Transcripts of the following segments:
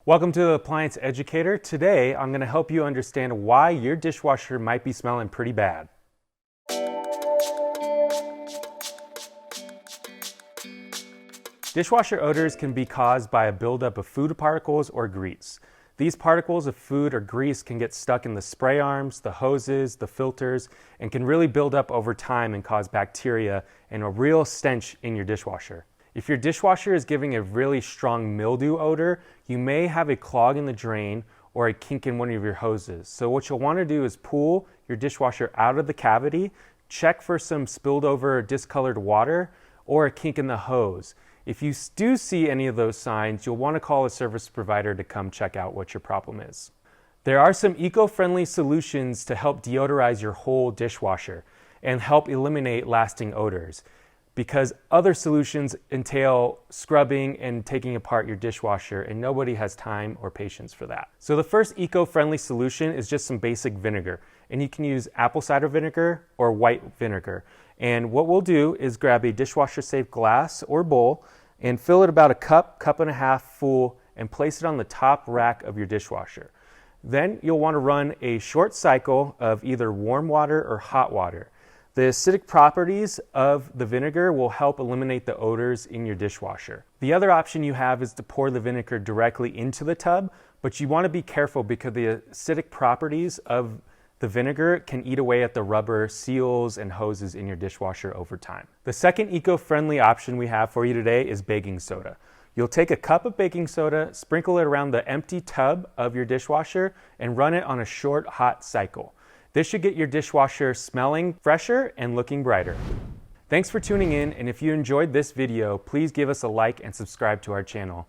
Welcome to the Appliance Educator. Today, I'm going to help you understand why your dishwasher might be smelling pretty bad. Dishwasher odors can be caused by a buildup of food particles or grease. These particles of food or grease can get stuck in the spray arms, the hoses, the filters, and can really build up over time and cause bacteria and a real stench in your dishwasher. If your dishwasher is giving a really strong mildew odor, you may have a clog in the drain or a kink in one of your hoses. So what you'll want to do is pull your dishwasher out of the cavity, check for some spilled over discolored water or a kink in the hose. If you do see any of those signs, you'll want to call a service provider to come check out what your problem is. There are some eco-friendly solutions to help deodorize your whole dishwasher and help eliminate lasting odors, because other solutions entail scrubbing and taking apart your dishwasher, and nobody has time or patience for that. So the first eco-friendly solution is just some basic vinegar, and you can use apple cider vinegar or white vinegar. And what we'll do is grab a dishwasher-safe glass or bowl and fill it about a cup and a half full, and place it on the top rack of your dishwasher. Then you'll want to run a short cycle of either warm water or hot water. The acidic properties of the vinegar will help eliminate the odors in your dishwasher. The other option you have is to pour the vinegar directly into the tub, but you want to be careful because the acidic properties of the vinegar can eat away at the rubber seals and hoses in your dishwasher over time. The second eco-friendly option we have for you today is baking soda. You'll take a cup of baking soda, sprinkle it around the empty tub of your dishwasher, and run it on a short hot cycle. This should get your dishwasher smelling fresher and looking brighter. Thanks for tuning in, and if you enjoyed this video, please give us a like and subscribe to our channel.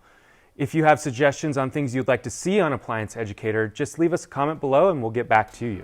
If you have suggestions on things you'd like to see on Appliance Educator, just leave us a comment below and we'll get back to you.